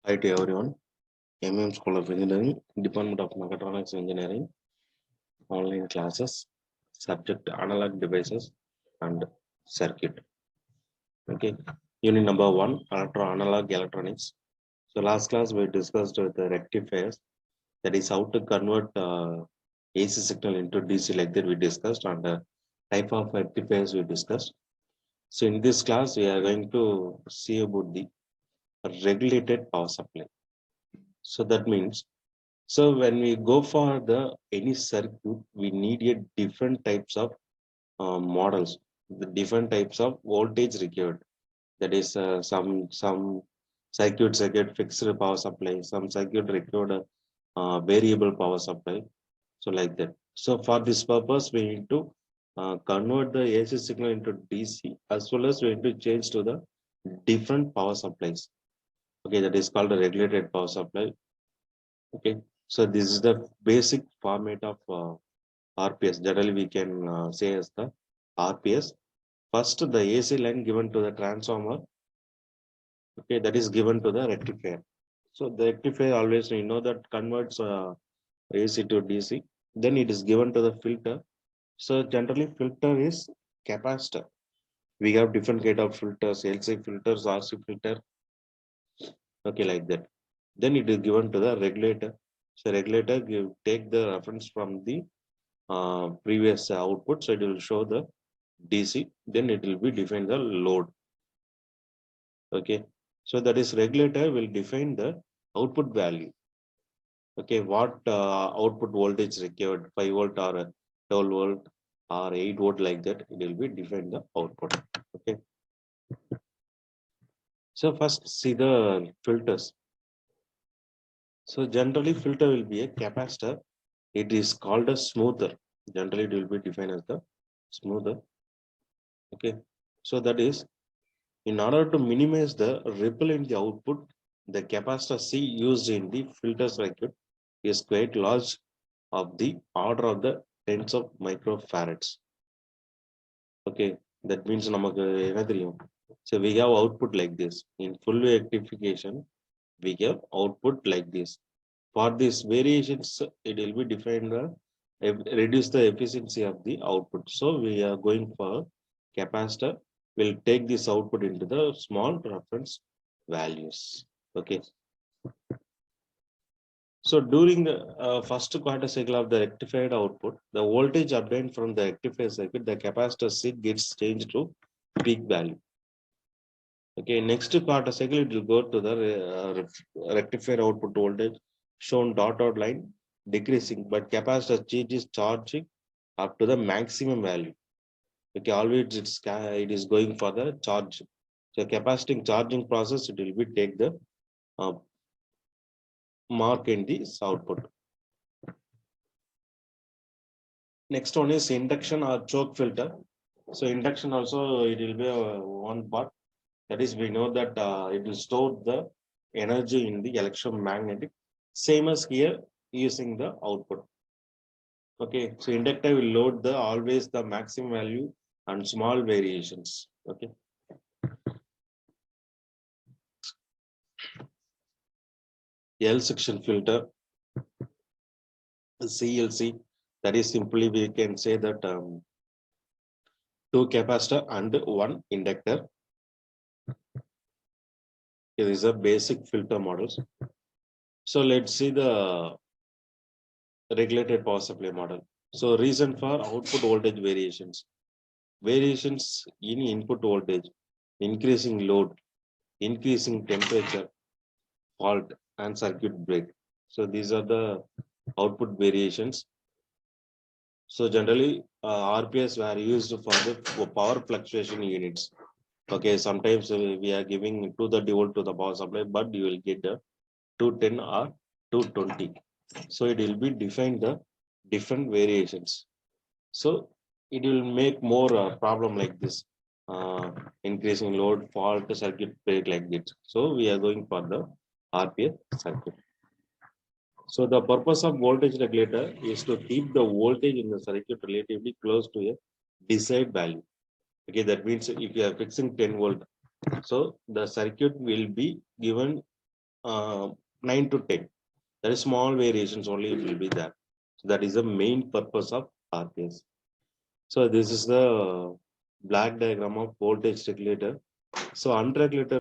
Hi to everyone. School of Engineering, Department of Mechatronics Engineering, online classes, subject analog devices and circuit. Okay. Unit number 1, analog electronics. So last class we discussed the rectifiers, that is how to convert AC signal into DC, like that we discussed, and type of rectifiers we discussed. So in this class we are going to see about the regulated power supply. So that means, so when we go for the any circuit, we need a different types of models, the different types of voltage required. That is some circuit fixed power supply, some circuit required variable power supply. So like that. So for this purpose, we need to convert the AC signal into DC, as well as we need to change to the different power supplies. Okay, that is called a regulated power supply. Okay, so this is the basic format of RPS. Generally, we can say as the RPS. First, the AC line given to the transformer. Okay, that is given to the rectifier. So the rectifier always we know that converts AC to DC. Then it is given to the filter. So generally, filter is capacitor. We have different kind of filters, LC filters, RC filter. Okay, like that. Then it is given to the regulator. So regulator take the reference from the previous output, so it will show the DC, then it will be define the load. Okay, so that is regulator will define the output value. Okay, what output voltage required, 5 volt or 12 volt or 8 volt, like that it will be define the output. Okay, so first see the filters. So generally filter will be a capacitor. It is called a smoother. Generally it will be defined as the smoother. Okay, so that is, in order to minimize the ripple in the output, the capacitor C used in the filter circuit is quite large, of the order of the tens of microfarads. Okay, that means நமக்கு என்ன தெரியும்? So we have output like this. In full rectification, we have output like this. For these variations, it will be defined reduce the efficiency of the output. So we are going for capacitor. Will take this output into the small reference values. Okay. So during the first quarter cycle of the rectified output, the voltage obtained from the rectifier circuit, the capacitor C gets changed to peak value. Okay, next quarter cycle it will go to the rectifier output voltage shown dotted line decreasing, but capacitor change is charging up to the maximum value. Okay, always it is going for the charge. So capaciting charging process, it will be take the uh, mark in this output. Next one is induction or choke filter. So induction also it will be one part. That is, we know that it will store the energy in the electromagnetic. Same as here using the output. Okay, so inductor will load the always the maximum value and small variations. Okay. L section filter, CLC, that is simply we can say that two capacitor and one inductor. Here is a basic filter models. So let's see the regulated power supply model. So reason for output voltage variations. Variations in input voltage, increasing load, increasing temperature, fault, and circuit break. So these are the output variations. So generally, RPS were used for the power fluctuation units. Okay, sometimes we are giving 230 volt to the power supply, but you will get the 210 or 220. So it will be defined the different variations. So it will make more problem like this, increasing load, fault, circuit break, like this. So we are going for the RPS circuit. So the purpose of voltage regulator is to keep the voltage in the circuit relatively close to a desired value. Okay, that means if you are fixing 10 volt, so the circuit will be given 9 to 10. There is small variations only it will be there. So that is the main purpose of RPS. So this is the black diagram of voltage regulator. So unregulated